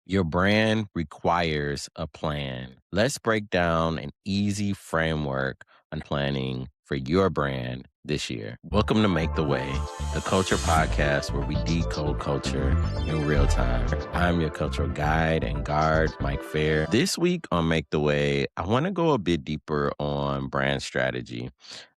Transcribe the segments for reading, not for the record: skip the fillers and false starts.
Your brand requires a plan. Let's break down an easy framework on planning for your brand this year. Welcome to Make the Way, the culture podcast where we decode culture in real time. I'm your cultural guide and guard, Mike Fair. This week on Make the Way, I want to go a bit deeper on brand strategy.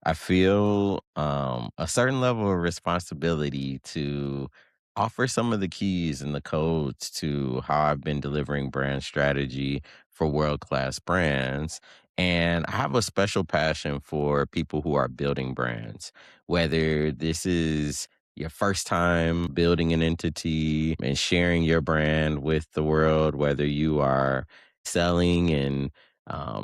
I feel a certain level of responsibility to offer some of the keys and the codes to how I've been delivering brand strategy for world class brands. And I have a special passion for people who are building brands, whether this is your first time building an entity and sharing your brand with the world, whether you are selling and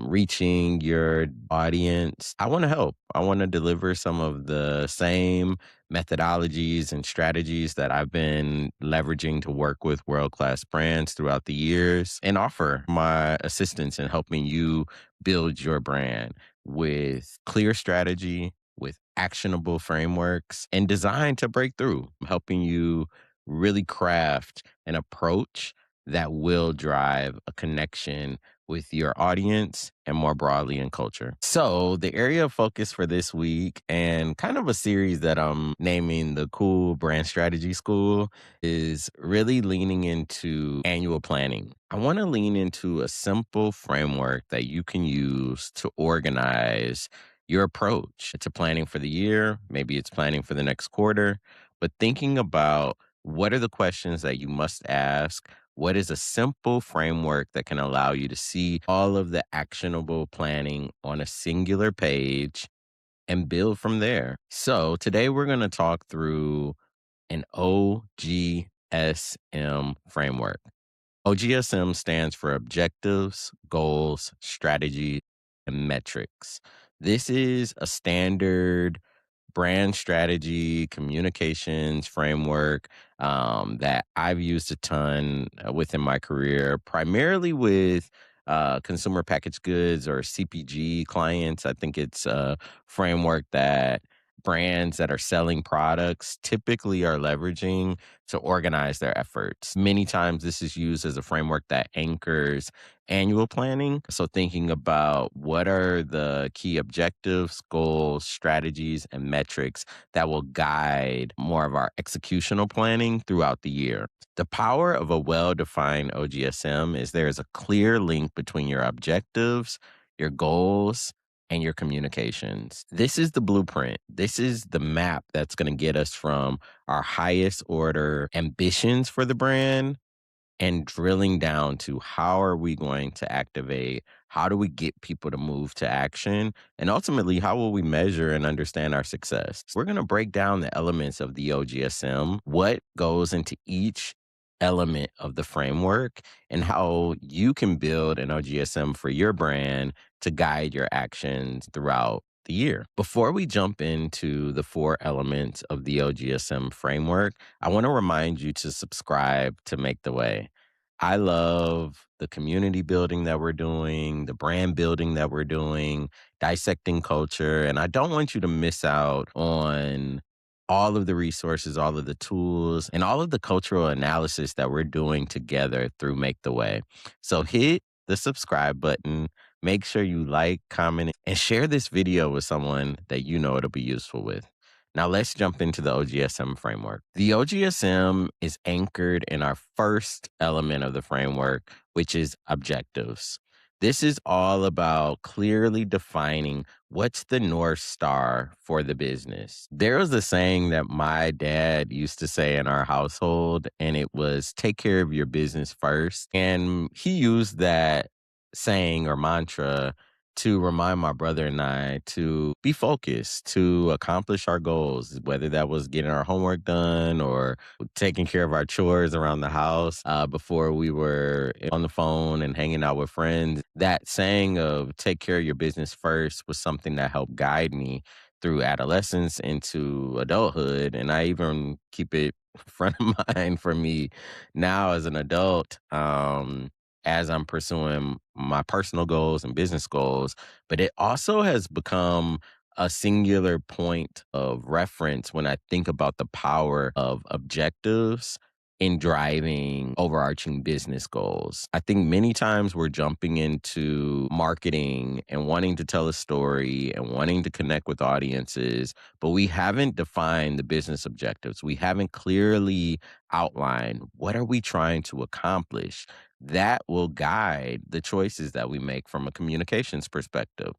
reaching your audience. I want to help. I want to deliver some of the same methodologies and strategies that I've been leveraging to work with world class brands throughout the years and offer my assistance in helping you build your brand with clear strategy, with actionable frameworks, and designed to break through, helping you really craft an approach that will drive a connection with your audience and more broadly in culture. So, the area of focus for this week and kind of a series that I'm naming the Cool Brand Strategy School is really leaning into annual planning. I want to lean into a simple framework that you can use to organize your approach to planning for the year. Maybe it's planning for the next quarter, but thinking about what are the questions that you must ask? What is a simple framework that can allow you to see all of the actionable planning on a singular page and build from there? So, today we're going to talk through an OGSM framework. OGSM stands for objectives, goals, strategy, and metrics. This is a standard brand strategy communications framework that I've used a ton within my career, primarily with consumer packaged goods or CPG clients. I think it's a framework that brands that are selling products typically are leveraging to organize their efforts. Many times, this is used as a framework that anchors annual planning. So, thinking about what are the key objectives, goals, strategies, and metrics that will guide more of our executional planning throughout the year. The power of a well defined OGSM is there is a clear link between your objectives, your goals, and your communications. This is the blueprint. This is the map that's going to get us from our highest order ambitions for the brand and drilling down to how are we going to activate, how do we get people to move to action, and ultimately how will we measure and understand our success. We're going to break down the elements of the OGSM, what goes into each element of the framework, and how you can build an OGSM for your brand to guide your actions throughout the year. Before we jump into the four elements of the OGSM framework, I want to remind you to subscribe to Make the Way. I love the community building that we're doing, the brand building that we're doing, dissecting culture. And I don't want you to miss out on all of the resources, all of the tools, and all of the cultural analysis that we're doing together through Make the Way. So hit the subscribe button. Make sure you like, comment, and share this video with someone that you know it'll be useful with. Now let's jump into the OGSM framework. The OGSM is anchored in our first element of the framework, which is objectives. This is all about clearly defining what's the North Star for the business. There was a saying that my dad used to say in our household, and it was take care of your business first. And he used that saying or mantra to remind my brother and I to be focused, to accomplish our goals, whether that was getting our homework done or taking care of our chores around the house before we were on the phone and hanging out with friends. That saying of take care of your business first was something that helped guide me through adolescence into adulthood. And I even keep it front of mind for me now as an adult. As I'm pursuing my personal goals and business goals, but it also has become a singular point of reference when I think about the power of objectives in driving overarching business goals. I think many times we're jumping into marketing and wanting to tell a story and wanting to connect with audiences, but we haven't defined the business objectives. We haven't clearly outlined what are we trying to accomplish. That will guide the choices that we make from a communications perspective.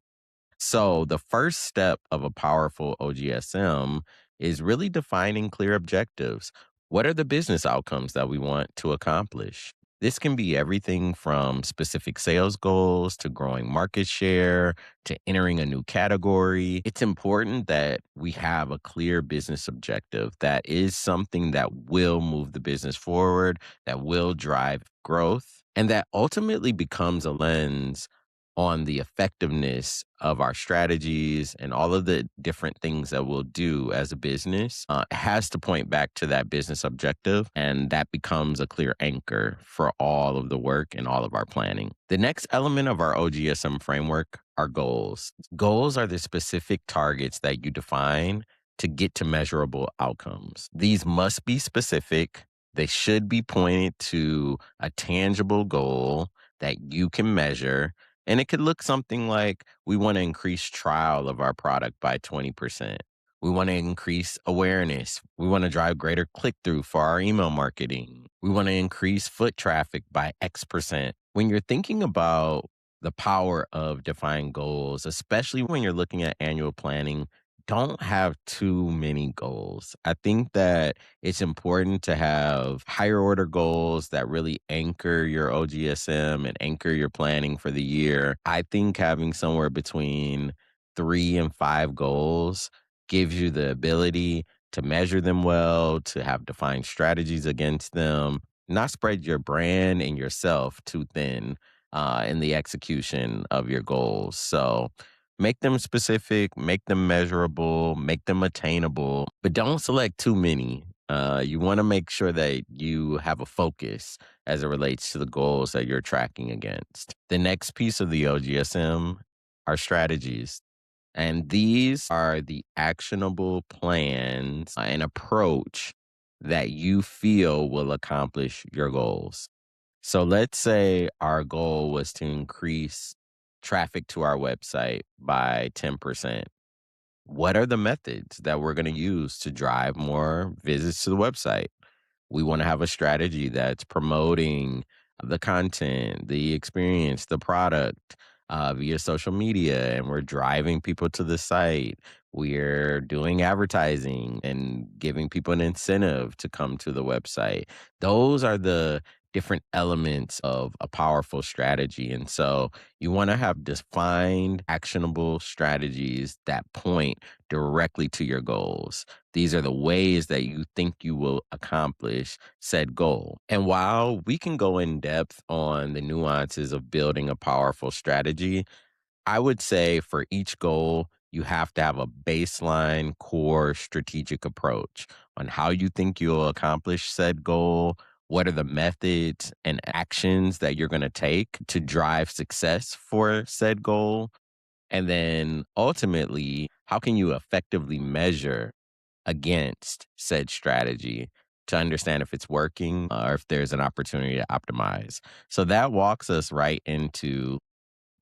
So, the first step of a powerful OGSM is really defining clear objectives. What are the business outcomes that we want to accomplish? This can be everything from specific sales goals to growing market share to entering a new category. It's important that we have a clear business objective that is something that will move the business forward, that will drive growth, and that ultimately becomes a lens on the effectiveness of our strategies and all of the different things that we'll do as a business has to point back to that business objective. And that becomes a clear anchor for all of the work and all of our planning. The next element of our OGSM framework are goals. Goals are the specific targets that you define to get to measurable outcomes. These must be specific. They should be pointed to a tangible goal that you can measure, and it could look something like we want to increase trial of our product by 20%. We want to increase awareness. We want to drive greater click through for our email marketing. We want to increase foot traffic by X%. When you're thinking about the power of defining goals, especially when you're looking at annual planning, don't have too many goals. I think that it's important to have higher order goals that really anchor your OGSM and anchor your planning for the year. I think having somewhere between 3 and 5 goals gives you the ability to measure them well, to have defined strategies against them, not spread your brand and yourself too thin in the execution of your goals. So, make them specific, make them measurable, make them attainable, but don't select too many. You want to make sure that you have a focus as it relates to the goals that you're tracking against. The next piece of the OGSM are strategies. And these are the actionable plans and approach that you feel will accomplish your goals. So let's say our goal was to increase traffic to our website by 10%. What are the methods that we're going to use to drive more visits to the website? We want to have a strategy that's promoting the content, the experience, the product via social media, and we're driving people to the site. We're doing advertising and giving people an incentive to come to the website. Those are the different elements of a powerful strategy. And so you want to have defined, actionable strategies that point directly to your goals. These are the ways that you think you will accomplish said goal. And while we can go in depth on the nuances of building a powerful strategy, I would say for each goal, you have to have a baseline core strategic approach on how you think you'll accomplish said goal. What are the methods and actions that you're going to take to drive success for said goal? And then ultimately, how can you effectively measure against said strategy to understand if it's working or if there's an opportunity to optimize? So that walks us right into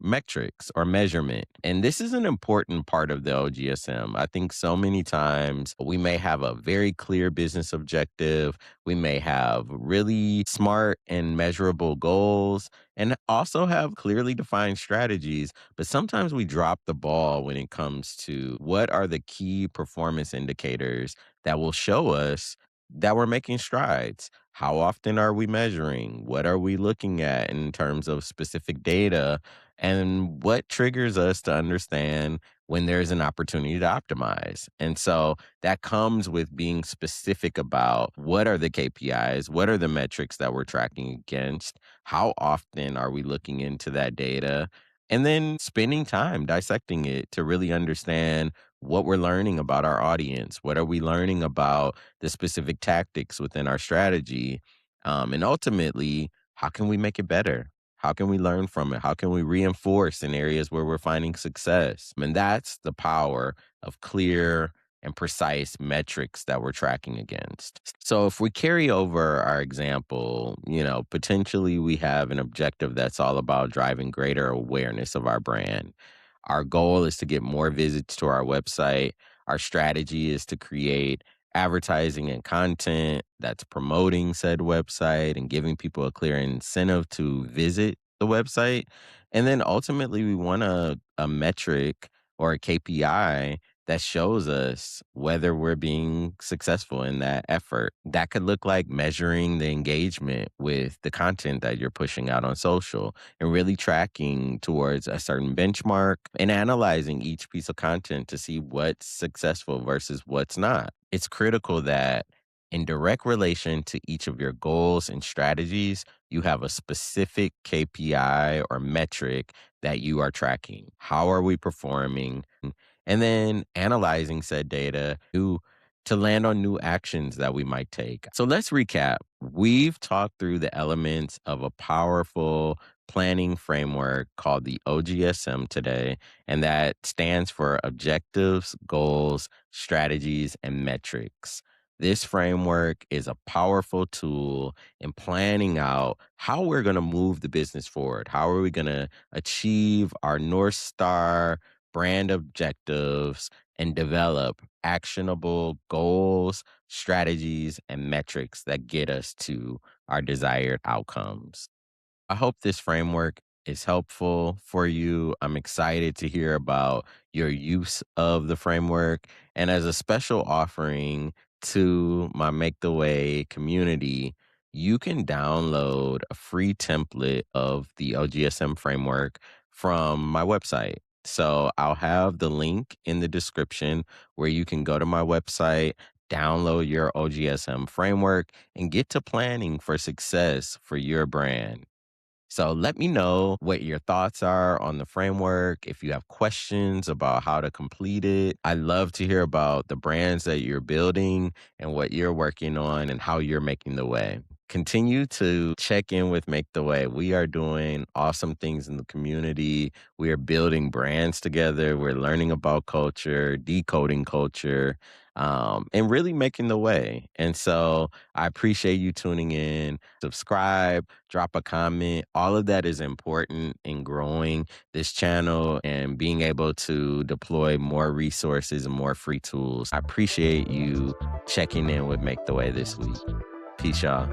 metrics or measurement. And this is an important part of the OGSM. I think so many times we may have a very clear business objective. We may have really smart and measurable goals and also have clearly defined strategies. But sometimes we drop the ball when it comes to what are the key performance indicators that will show us that we're making strides. How often are we measuring? What are we looking at in terms of specific data? And what triggers us to understand when there's an opportunity to optimize. And so that comes with being specific about what are the KPIs, what are the metrics that we're tracking against, how often are we looking into that data, and then spending time dissecting it to really understand what we're learning about our audience, what are we learning about the specific tactics within our strategy, and ultimately, how can we make it better? How can we learn from it? How can we reinforce in areas where we're finding success? And that's the power of clear and precise metrics that we're tracking against. So if we carry over our example, potentially we have an objective that's all about driving greater awareness of our brand. Our goal is to get more visits to our website. Our strategy is to create advertising and content that's promoting said website and giving people a clear incentive to visit the website. And then ultimately, we want a metric or a KPI that shows us whether we're being successful in that effort. That could look like measuring the engagement with the content that you're pushing out on social and really tracking towards a certain benchmark and analyzing each piece of content to see what's successful versus what's not. It's critical that in direct relation to each of your goals and strategies, you have a specific KPI or metric that you are tracking. How are we performing? And then analyzing said data to land on new actions that we might take. So let's recap. We've talked through the elements of a powerful planning framework called the OGSM today, and that stands for objectives, goals, strategies, and metrics. This framework is a powerful tool in planning out how we're going to move the business forward. How are we going to achieve our North Star brand objectives and develop actionable goals, strategies, and metrics that get us to our desired outcomes. I hope this framework is helpful for you. I'm excited to hear about your use of the framework. And as a special offering to my Make the Way community, you can download a free template of the OGSM framework from my website. So I'll have the link in the description where you can go to my website, download your OGSM framework, and get to planning for success for your brand. So let me know what your thoughts are on the framework. If you have questions about how to complete it, I love to hear about the brands that you're building and what you're working on and how you're making the way. Continue to check in with Make the Way. We are doing awesome things in the community. We are building brands together. We're learning about culture, decoding culture, and really making the way. And so I appreciate you tuning in. Subscribe, drop a comment. All of that is important in growing this channel and being able to deploy more resources and more free tools. I appreciate you checking in with Make the Way this week. Peace, y'all.